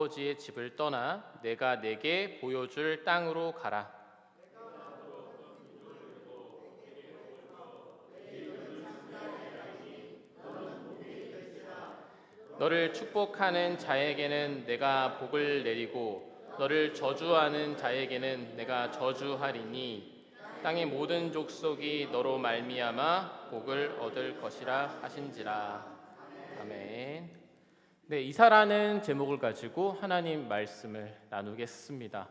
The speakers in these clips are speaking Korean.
아버지의 집을 떠나 내가 내게 보여줄 땅으로 가라. 너를 축복하는 자에게는 내가 복을 내리고 너를 저주하는 자에게는 내가 저주하리니 땅의 모든 족속이 너로 말미암아 복을 얻을 것이라 하신지라. 아멘. 네, 이사라는 제목을 가지고 하나님 말씀을 나누겠습니다.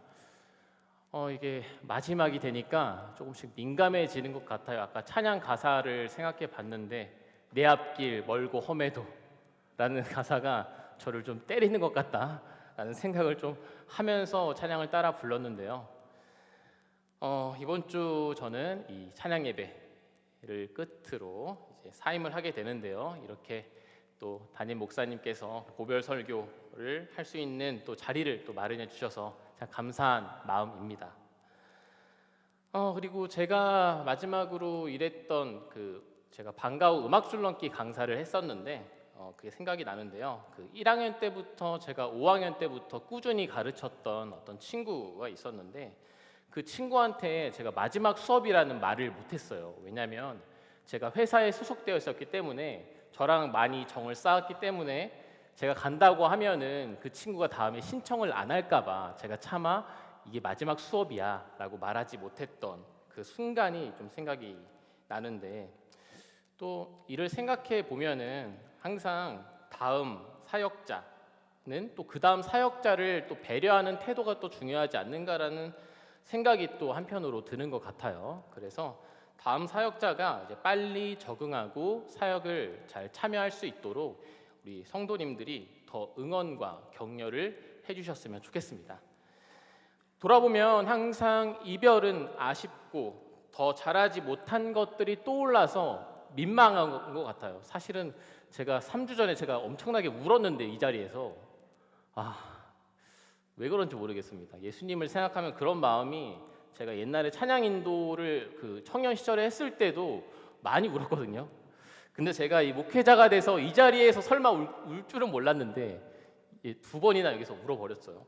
이게 마지막이 되니까 조금씩 민감해지는 것 같아요. 아까 찬양 가사를 생각해 봤는데 내 앞길 멀고 험해도 라는 가사가 저를 좀 때리는 것 같다라는 생각을 좀 하면서 찬양을 따라 불렀는데요. 이번 주 저는 이 찬양 예배를 끝으로 이제 사임을 하게 되는데요. 이렇게 또 담임 목사님께서 고별 설교를 할 수 있는 또 자리를 또 마련해 주셔서 참 감사한 마음입니다. 그리고 제가 마지막으로 일했던 제가 방과후 음악 줄넘기 강사를 했었는데 그게 생각이 나는데요. 1학년 때부터 제가 5학년 때부터 꾸준히 가르쳤던 어떤 친구가 있었는데 그 친구한테 제가 마지막 수업이라는 말을 못했어요. 왜냐하면 제가 회사에 소속되어 있었기 때문에 저랑 많이 정을 쌓았기 때문에 제가 간다고 하면은 그 친구가 다음에 신청을 안 할까봐 제가 차마 이게 마지막 수업이야 라고 말하지 못했던 그 순간이 좀 생각이 나는데, 또 이를 생각해 보면은 항상 다음 사역자는 또 그 다음 사역자를 또 배려하는 태도가 또 중요하지 않는가라는 생각이 또 한편으로 드는 것 같아요. 그래서 다음 사역자가 이제 빨리 적응하고 사역을 잘 참여할 수 있도록 우리 성도님들이 더 응원과 격려를 해주셨으면 좋겠습니다. 돌아보면 항상 이별은 아쉽고 더 잘하지 못한 것들이 떠올라서 민망한 것 같아요. 사실은 제가 3주 전에 제가 엄청나게 울었는데 이 자리에서 왜 그런지 모르겠습니다. 예수님을 생각하면 그런 마음이, 제가 옛날에 찬양 인도를 청년 시절에 했을 때도 많이 울었거든요. 근데 제가 이 목회자가 돼서 이 자리에서 설마 울 줄은 몰랐는데 2번이나 여기서 울어버렸어요.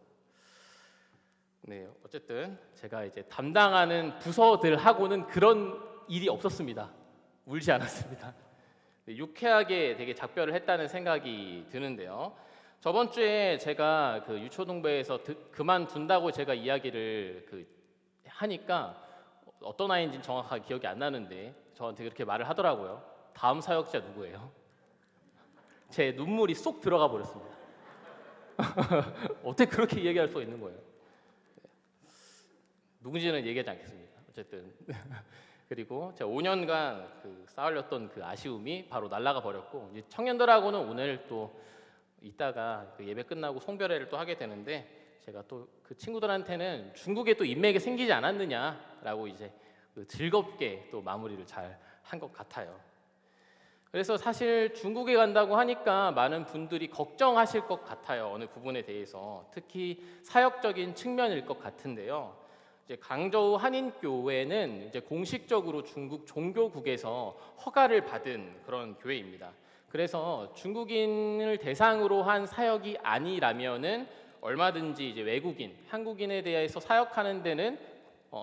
네, 어쨌든 제가 이제 담당하는 부서들하고는 그런 일이 없었습니다. 울지 않았습니다. 네, 유쾌하게 되게 작별을 했다는 생각이 드는데요. 저번 주에 제가 유초동부에서 그만둔다고 제가 이야기를 하니까 어떤 아이인지는 정확하게 기억이 안 나는데 저한테 그렇게 말을 하더라고요. 다음 사역자 누구예요? 제 눈물이 쏙 들어가 버렸습니다. 어떻게 그렇게 얘기할 수가 있는 거예요? 누군지는 얘기하지 않겠습니다. 어쨌든 그리고 제가 5년간 쌓아올렸던 그 아쉬움이 바로 날아가 버렸고, 이제 청년들하고는 오늘 또 이따가 예배 끝나고 송별회를 또 하게 되는데, 제가 또 그 친구들한테는 중국에 또 인맥이 생기지 않았느냐라고 이제 즐겁게 또 마무리를 잘 한 것 같아요. 그래서 사실 중국에 간다고 하니까 많은 분들이 걱정하실 것 같아요. 어느 부분에 대해서, 특히 사역적인 측면일 것 같은데요. 이제 강저우 한인교회는 이제 공식적으로 중국 종교국에서 허가를 받은 그런 교회입니다. 그래서 중국인을 대상으로 한 사역이 아니라면은 얼마든지 이제 외국인, 한국인에 대해서 사역하는 데는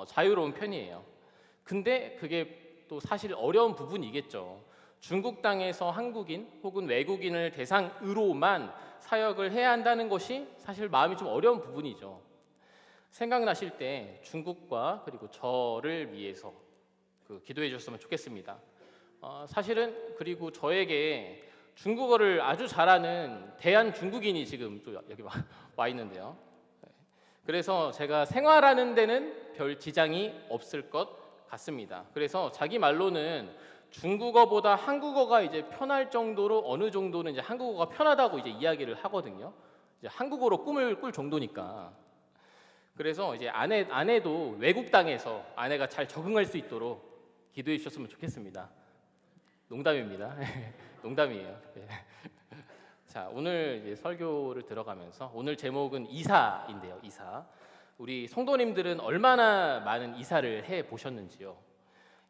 자유로운 편이에요. 근데 그게 또 사실 어려운 부분이겠죠. 중국 땅에서 한국인 혹은 외국인을 대상으로만 사역을 해야 한다는 것이 사실 마음이 좀 어려운 부분이죠. 생각나실 때 중국과 그리고 저를 위해서 기도해 주셨으면 좋겠습니다. 사실은 그리고 저에게 중국어를 아주 잘하는 대한 중국인이 지금 또 여기 와 있는데요. 그래서 제가 생활하는 데는 별 지장이 없을 것 같습니다. 그래서 자기 말로는 중국어보다 한국어가 이제 편할 정도로, 어느 정도는 이제 한국어가 편하다고 이제 이야기를 하거든요. 이제 한국어로 꿈을 꿀 정도니까. 그래서 이제 아내도 외국 땅에서 아내가 잘 적응할 수 있도록 기도해 주셨으면 좋겠습니다. 농담입니다. 농담이에요. 네. 자, 오늘 이제 설교를 들어가면서 오늘 제목은 이사인데요. 이사. 우리 성도님들은 얼마나 많은 이사를 해 보셨는지요?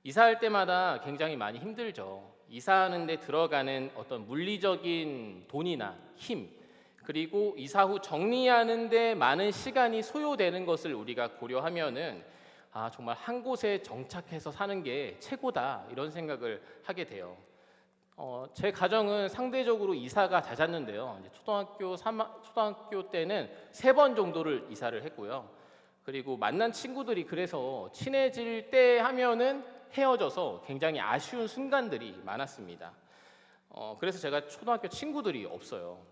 이사할 때마다 굉장히 많이 힘들죠. 이사하는 데 들어가는 어떤 물리적인 돈이나 힘, 그리고 이사 후 정리하는 데 많은 시간이 소요되는 것을 우리가 고려하면은 정말 한 곳에 정착해서 사는 게 최고다 이런 생각을 하게 돼요. 제 가정은 상대적으로 이사가 잦았는데요. 이제 초등학교 때는 3번 정도를 이사를 했고요. 그리고 만난 친구들이 그래서 친해질 때 하면은 헤어져서 굉장히 아쉬운 순간들이 많았습니다. 그래서 제가 초등학교 친구들이 없어요.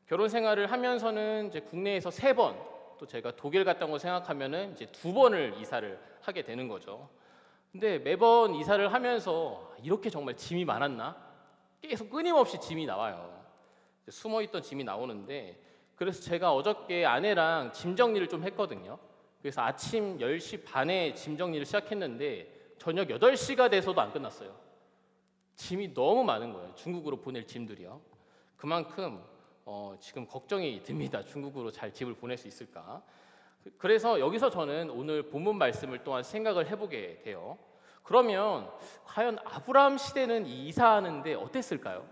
결혼 생활을 하면서는 이제 국내에서 3번, 또 제가 독일 갔다 온 거 생각하면은 이제 2번을 이사를 하게 되는 거죠. 근데 매번 이사를 하면서 이렇게 정말 짐이 많았나? 계속 끊임없이 짐이 나와요. 숨어있던 짐이 나오는데, 그래서 제가 어저께 아내랑 짐 정리를 좀 했거든요. 그래서 아침 10시 반에 짐 정리를 시작했는데 저녁 8시가 돼서도 안 끝났어요. 짐이 너무 많은 거예요. 중국으로 보낼 짐들이요. 그만큼 지금 걱정이 듭니다. 중국으로 잘 집을 보낼 수 있을까? 그래서 여기서 저는 오늘 본문 말씀을 또한 생각을 해보게 돼요. 그러면 과연 아브라함 시대는 이사하는데 어땠을까요?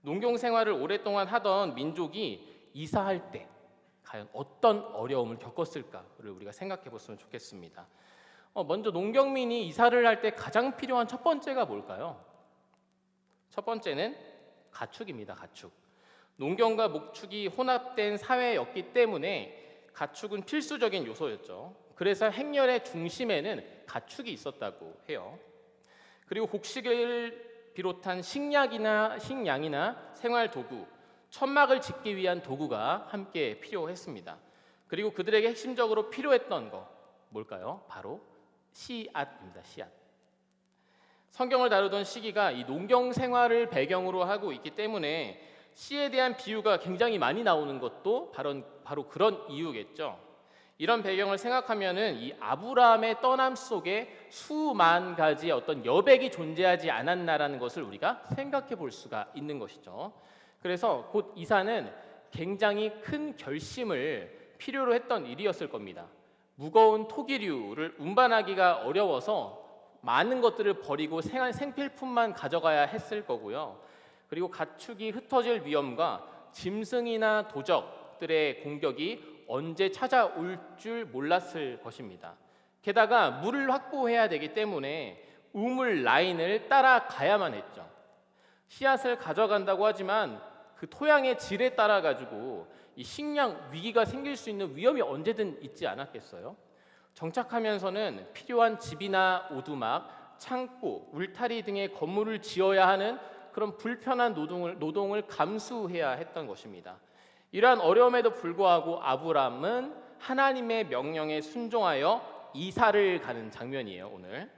농경 생활을 오랫동안 하던 민족이 이사할 때 과연 어떤 어려움을 겪었을까를 우리가 생각해 봤으면 좋겠습니다. 먼저 농경민이 이사를 할 때 가장 필요한 첫 번째가 뭘까요? 첫 번째는 가축입니다. 가축. 농경과 목축이 혼합된 사회였기 때문에 가축은 필수적인 요소였죠. 그래서 행렬의 중심에는 가축이 있었다고 해요. 그리고 곡식을 비롯한 식량이나 생활 도구, 천막을 짓기 위한 도구가 함께 필요했습니다. 그리고 그들에게 핵심적으로 필요했던 거 뭘까요? 바로 씨앗입니다. 씨앗. 성경을 다루던 시기가 이 농경 생활을 배경으로 하고 있기 때문에 씨에 대한 비유가 굉장히 많이 나오는 것도 바로 그런 이유겠죠. 이런 배경을 생각하면은 이 아브라함의 떠남 속에 수만 가지의 어떤 여백이 존재하지 않았나라는 것을 우리가 생각해 볼 수가 있는 것이죠. 그래서 곧 이사는 굉장히 큰 결심을 필요로 했던 일이었을 겁니다. 무거운 토기류를 운반하기가 어려워서 많은 것들을 버리고 생필품만 가져가야 했을 거고요. 그리고 가축이 흩어질 위험과 짐승이나 도적들의 공격이 언제 찾아올 줄 몰랐을 것입니다. 게다가 물을 확보해야 되기 때문에 우물 라인을 따라가야만 했죠. 씨앗을 가져간다고 하지만 그 토양의 질에 따라 가지고 이 식량 위기가 생길 수 있는 위험이 언제든 있지 않았겠어요? 정착하면서는 필요한 집이나 오두막, 창고, 울타리 등의 건물을 지어야 하는 그런 불편한 노동을 감수해야 했던 것입니다. 이러한 어려움에도 불구하고 아브람은 하나님의 명령에 순종하여 이사를 가는 장면이에요. 오늘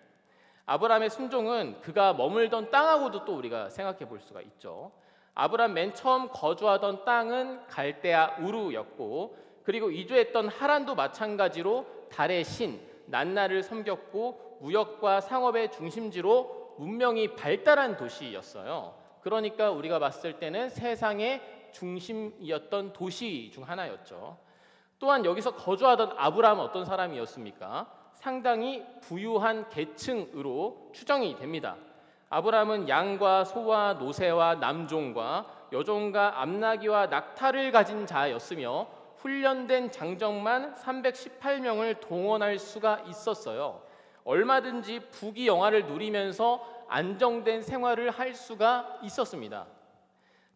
아브람의 순종은 그가 머물던 땅하고도 또 우리가 생각해 볼 수가 있죠. 아브람 맨 처음 거주하던 땅은 갈대아 우르였고, 그리고 이주했던 하란도 마찬가지로 달의 신 난나를 섬겼고 무역과 상업의 중심지로 문명이 발달한 도시였어요. 그러니까 우리가 봤을 때는 세상의 중심이었던 도시 중 하나였죠. 또한 여기서 거주하던 아브람은 어떤 사람이었습니까? 상당히 부유한 계층으로 추정이 됩니다. 아브람은 양과 소와 노새와 남종과 여종과 암나귀와 낙타를 가진 자였으며 훈련된 장정만 318명을 동원할 수가 있었어요. 얼마든지 부귀영화를 누리면서 안정된 생활을 할 수가 있었습니다.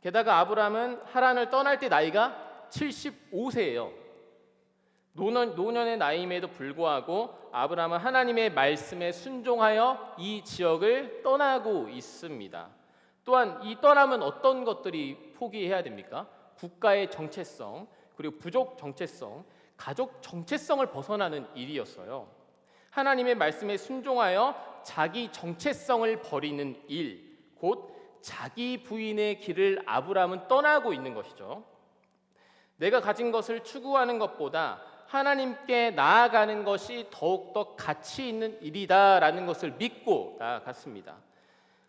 게다가 아브람은 하란을 떠날 때 나이가 75세예요. 노년의 나이임에도 불구하고 아브람은 하나님의 말씀에 순종하여 이 지역을 떠나고 있습니다. 또한 이 떠남은 어떤 것들이 포기해야 됩니까? 국가의 정체성, 그리고 부족 정체성, 가족 정체성을 벗어나는 일이었어요. 하나님의 말씀에 순종하여 자기 정체성을 버리는 일, 곧 자기 부인의 길을 아브람은 떠나고 있는 것이죠. 내가 가진 것을 추구하는 것보다 하나님께 나아가는 것이 더욱더 가치 있는 일이다라는 것을 믿고 나아갔습니다.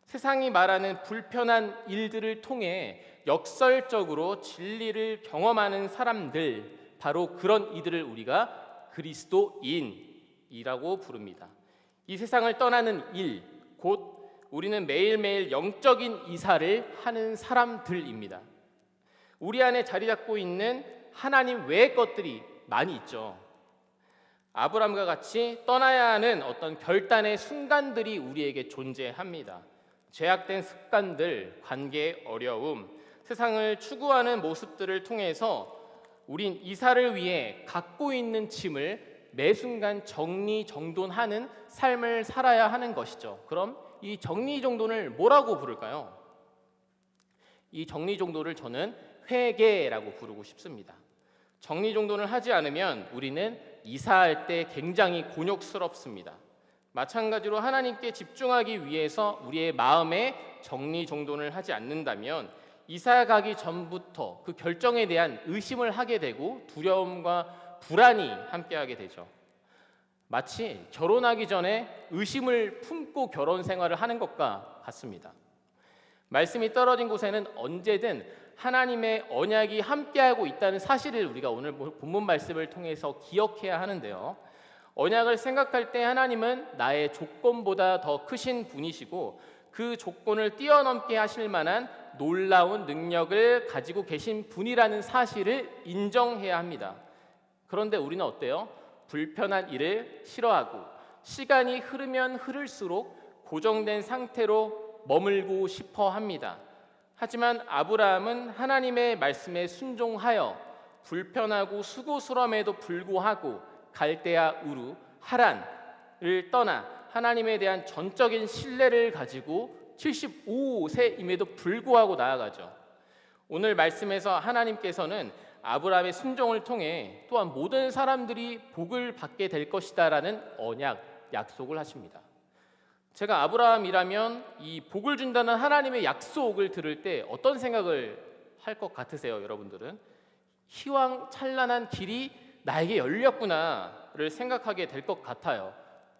세상이 말하는 불편한 일들을 통해 역설적으로 진리를 경험하는 사람들, 바로 그런 이들을 우리가 그리스도인이라고 부릅니다. 이 세상을 떠나는 일, 곧 우리는 매일매일 영적인 이사를 하는 사람들입니다. 우리 안에 자리 잡고 있는 하나님 외의 것들이 많이 있죠. 아브라함과 같이 떠나야 하는 어떤 결단의 순간들이 우리에게 존재합니다. 죄악된 습관들, 관계의 어려움, 세상을 추구하는 모습들을 통해서 우린 이사를 위해 갖고 있는 짐을 매 순간 정리정돈하는 삶을 살아야 하는 것이죠. 그럼 이 정리정돈을 뭐라고 부를까요? 이 정리정돈을 저는 회개라고 부르고 싶습니다. 정리정돈을 하지 않으면 우리는 이사할 때 굉장히 곤욕스럽습니다. 마찬가지로 하나님께 집중하기 위해서 우리의 마음에 정리정돈을 하지 않는다면 이사 가기 전부터 그 결정에 대한 의심을 하게 되고 두려움과 불안이 함께하게 되죠. 마치 결혼하기 전에 의심을 품고 결혼 생활을 하는 것과 같습니다. 말씀이 떨어진 곳에는 언제든 하나님의 언약이 함께하고 있다는 사실을 우리가 오늘 본문 말씀을 통해서 기억해야 하는데요. 언약을 생각할 때 하나님은 나의 조건보다 더 크신 분이시고 그 조건을 뛰어넘게 하실 만한 놀라운 능력을 가지고 계신 분이라는 사실을 인정해야 합니다. 그런데 우리는 어때요? 불편한 일을 싫어하고 시간이 흐르면 흐를수록 고정된 상태로 머물고 싶어 합니다. 하지만 아브라함은 하나님의 말씀에 순종하여 불편하고 수고스러움에도 불구하고 갈대아 우르 하란을 떠나 하나님에 대한 전적인 신뢰를 가지고 75세임에도 불구하고 나아가죠. 오늘 말씀에서 하나님께서는 아브라함의 순종을 통해 또한 모든 사람들이 복을 받게 될 것이다라는 언약, 약속을 하십니다. 제가 아브라함이라면 이 복을 준다는 하나님의 약속을 들을 때 어떤 생각을 할 것 같으세요, 여러분들은? 희왕찬란한 길이 나에게 열렸구나를 생각하게 될 것 같아요.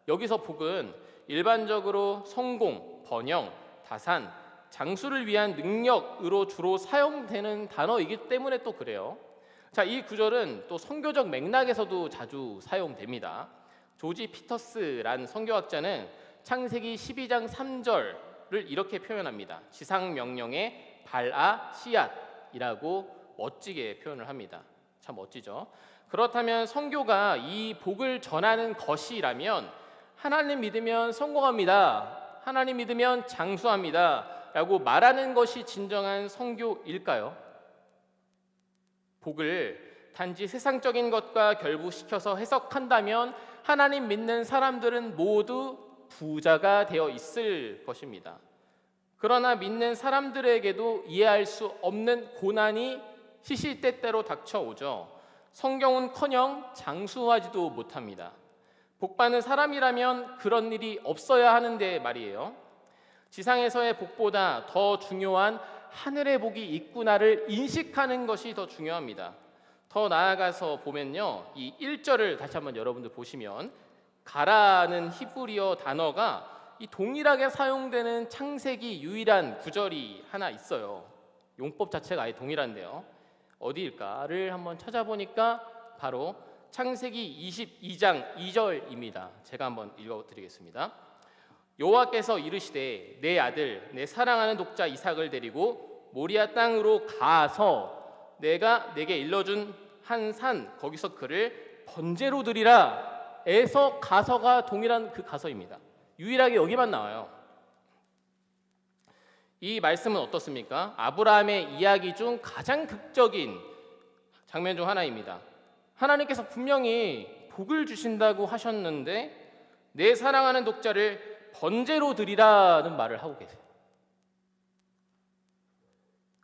여기서 복은 일반적으로 성공, 번영, 다산, 장수를 위한 능력으로 주로 사용되는 단어이기 때문에 또 그래요. 자, 이 구절은 또 선교적 맥락에서도 자주 사용됩니다. 조지 피터스란 선교학자는 창세기 12장 3절을 이렇게 표현합니다. 지상 명령의 발아 씨앗이라고 멋지게 표현을 합니다. 참 멋지죠. 그렇다면 선교가 이 복을 전하는 것이라면 하나님 믿으면 성공합니다, 하나님 믿으면 장수합니다 라고 말하는 것이 진정한 선교일까요? 복을 단지 세상적인 것과 결부시켜서 해석한다면 하나님 믿는 사람들은 모두 부자가 되어 있을 것입니다. 그러나 믿는 사람들에게도 이해할 수 없는 고난이 시시때때로 닥쳐오죠. 성경은커녕 장수하지도 못합니다. 복받는 사람이라면 그런 일이 없어야 하는데 말이에요. 지상에서의 복보다 더 중요한 하늘의 복이 있구나를 인식하는 것이 더 중요합니다. 더 나아가서 보면요, 이 1절을 다시 한번 여러분들 보시면 가라는 히브리어 단어가 이 동일하게 사용되는 창세기 유일한 구절이 하나 있어요. 용법 자체가 아예 동일한데요. 어디일까를 한번 찾아보니까 바로 창세기 22장 2절입니다. 제가 한번 읽어드리겠습니다. 여호와께서 이르시되 내 아들 내 사랑하는 독자 이삭을 데리고 모리아 땅으로 가서 내가 내게 일러준 한 산 거기서 그를 번제로 드리라 에서 가서가 동일한 그 가서입니다. 유일하게 여기만 나와요. 이 말씀은 어떻습니까? 아브라함의 이야기 중 가장 극적인 장면 중 하나입니다. 하나님께서 분명히 복을 주신다고 하셨는데 내 사랑하는 독자를 번제로 드리라는 말을 하고 계세요.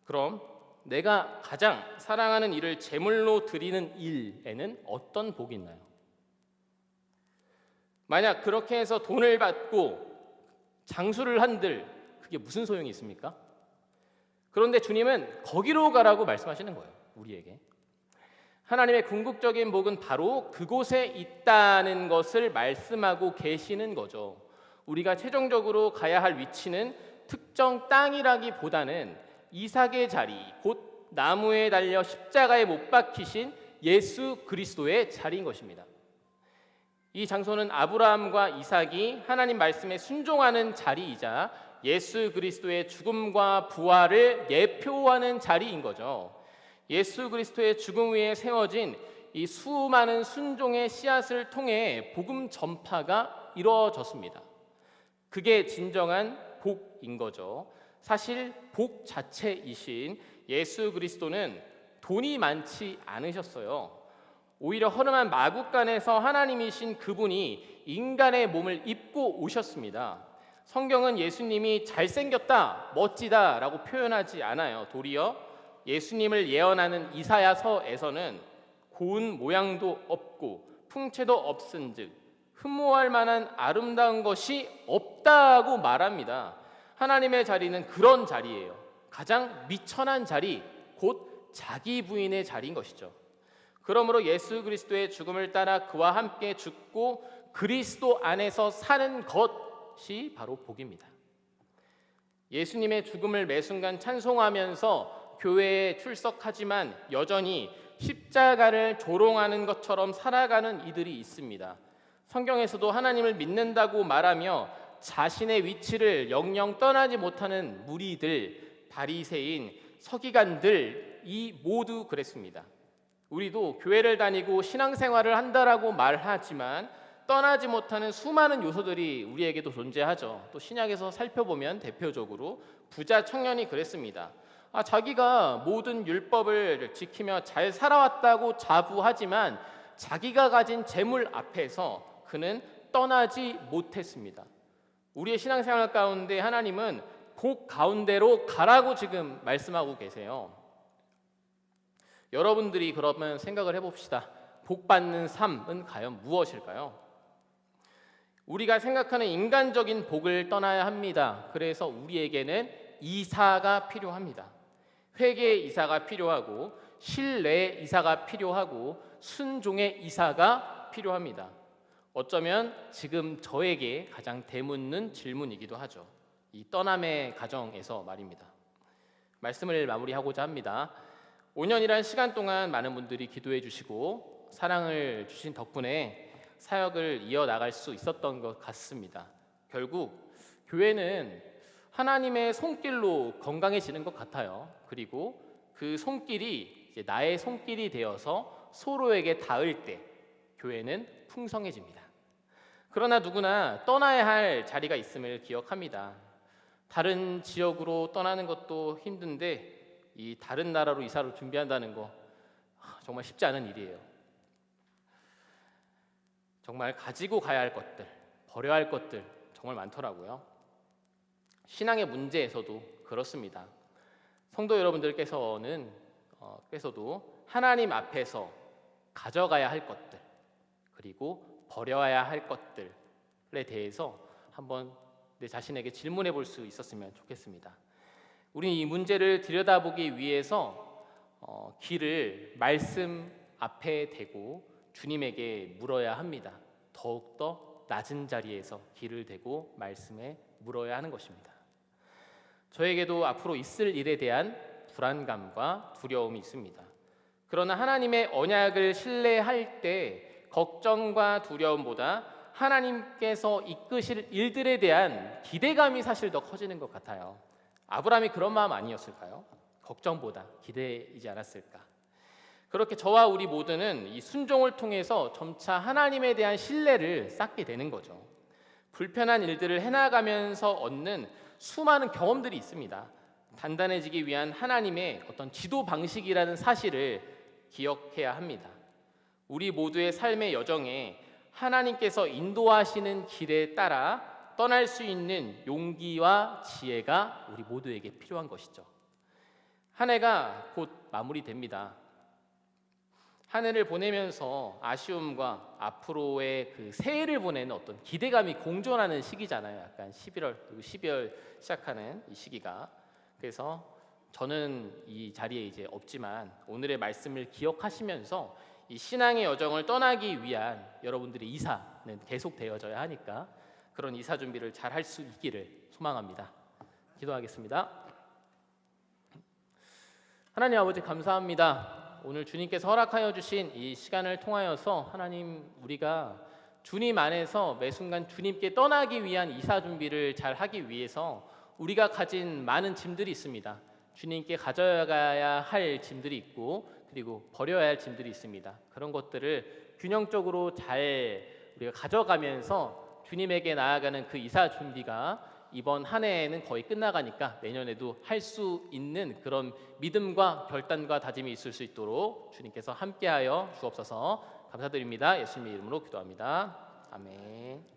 그럼 내가 가장 사랑하는 이를 제물로 드리는 일에는 어떤 복이 있나요? 만약 그렇게 해서 돈을 받고 장수를 한들 그게 무슨 소용이 있습니까? 그런데 주님은 거기로 가라고 말씀하시는 거예요, 우리에게. 하나님의 궁극적인 복은 바로 그곳에 있다는 것을 말씀하고 계시는 거죠. 우리가 최종적으로 가야 할 위치는 특정 땅이라기보다는 이삭의 자리, 곧 나무에 달려 십자가에 못 박히신 예수 그리스도의 자리인 것입니다. 이 장소는 아브라함과 이삭이 하나님 말씀에 순종하는 자리이자 예수 그리스도의 죽음과 부활을 예표하는 자리인 거죠. 예수 그리스도의 죽음 위에 세워진 이 수많은 순종의 씨앗을 통해 복음 전파가 이루어졌습니다. 그게 진정한 복인 거죠. 사실 복 자체이신 예수 그리스도는 돈이 많지 않으셨어요. 오히려 허름한 마국간에서 하나님이신 그분이 인간의 몸을 입고 오셨습니다. 성경은 예수님이 잘생겼다, 멋지다라고 표현하지 않아요. 도리어 예수님을 예언하는 이사야서에서는 고운 모양도 없고 풍채도 없은즉 흠모할 만한 아름다운 것이 없다고 말합니다. 하나님의 자리는 그런 자리예요. 가장 미천한 자리, 곧 자기 부인의 자리인 것이죠. 그러므로 예수 그리스도의 죽음을 따라 그와 함께 죽고 그리스도 안에서 사는 것이 바로 복입니다. 예수님의 죽음을 매 순간 찬송하면서 교회에 출석하지만 여전히 십자가를 조롱하는 것처럼 살아가는 이들이 있습니다. 성경에서도 하나님을 믿는다고 말하며 자신의 위치를 영영 떠나지 못하는 무리들, 바리새인, 서기관들이 모두 그랬습니다. 우리도 교회를 다니고 신앙생활을 한다라고 말하지만 떠나지 못하는 수많은 요소들이 우리에게도 존재하죠. 또 신약에서 살펴보면 대표적으로 부자 청년이 그랬습니다. 자기가 모든 율법을 지키며 잘 살아왔다고 자부하지만 자기가 가진 재물 앞에서 그는 떠나지 못했습니다. 우리의 신앙생활 가운데 하나님은 복 가운데로 가라고 지금 말씀하고 계세요. 여러분들이 그러면 생각을 해봅시다. 복 받는 삶은 과연 무엇일까요? 우리가 생각하는 인간적인 복을 떠나야 합니다. 그래서 우리에게는 이사가 필요합니다. 회개의 이사가 필요하고 신뢰의 이사가 필요하고 순종의 이사가 필요합니다. 어쩌면 지금 저에게 가장 대묻는 질문이기도 하죠. 이 떠남의 과정에서 말입니다. 말씀을 마무리하고자 합니다. 5년이란 시간 동안 많은 분들이 기도해 주시고 사랑을 주신 덕분에 사역을 이어나갈 수 있었던 것 같습니다. 결국 교회는 하나님의 손길로 건강해지는 것 같아요. 그리고 그 손길이 이제 나의 손길이 되어서 서로에게 닿을 때 교회는 풍성해집니다. 그러나 누구나 떠나야 할 자리가 있음을 기억합니다. 다른 지역으로 떠나는 것도 힘든데 이 다른 나라로 이사를 준비한다는 거 정말 쉽지 않은 일이에요. 정말 가지고 가야 할 것들, 버려야 할 것들 정말 많더라고요. 신앙의 문제에서도 그렇습니다. 성도 여러분들께서는 께서도 하나님 앞에서 가져가야 할 것들 그리고 버려야 할 것들에 대해서 한번 내 자신에게 질문해 볼 수 있었으면 좋겠습니다. 우리는 이 문제를 들여다보기 위해서 길을 말씀 앞에 대고 주님에게 물어야 합니다. 더욱더 낮은 자리에서 길을 대고 말씀에 물어야 하는 것입니다. 저에게도 앞으로 있을 일에 대한 불안감과 두려움이 있습니다. 그러나 하나님의 언약을 신뢰할 때 걱정과 두려움보다 하나님께서 이끄실 일들에 대한 기대감이 사실 더 커지는 것 같아요. 아브라함이 그런 마음 아니었을까요? 걱정보다 기대이지 않았을까? 그렇게 저와 우리 모두는 이 순종을 통해서 점차 하나님에 대한 신뢰를 쌓게 되는 거죠. 불편한 일들을 해나가면서 얻는 수많은 경험들이 있습니다. 단단해지기 위한 하나님의 어떤 지도 방식이라는 사실을 기억해야 합니다. 우리 모두의 삶의 여정에 하나님께서 인도하시는 길에 따라 떠날 수 있는 용기와 지혜가 우리 모두에게 필요한 것이죠. 한 해가 곧 마무리됩니다. 한 해를 보내면서 아쉬움과 앞으로의 그 새해를 보내는 어떤 기대감이 공존하는 시기잖아요. 약간 11월 그리고 12월 시작하는 이 시기가. 그래서 저는 이 자리에 이제 없지만 오늘의 말씀을 기억하시면서 이 신앙의 여정을 떠나기 위한 여러분들의 이사는 계속되어져야 하니까 그런 이사 준비를 잘 할 수 있기를 소망합니다. 기도하겠습니다. 하나님 아버지 감사합니다. 오늘 주님께서 허락하여 주신 이 시간을 통하여서 하나님 우리가 주님 안에서 매 순간 주님께 떠나기 위한 이사 준비를 잘 하기 위해서 우리가 가진 많은 짐들이 있습니다. 주님께 가져가야 할 짐들이 있고 그리고 버려야 할 짐들이 있습니다. 그런 것들을 균형적으로 잘 우리가 가져가면서 주님에게 나아가는 그 이사 준비가 이번 한 해에는 거의 끝나가니까 내년에도 할 수 있는 그런 믿음과 결단과 다짐이 있을 수 있도록 주님께서 함께하여 주옵소서. 감사드립니다. 예수님의 이름으로 기도합니다. 아멘.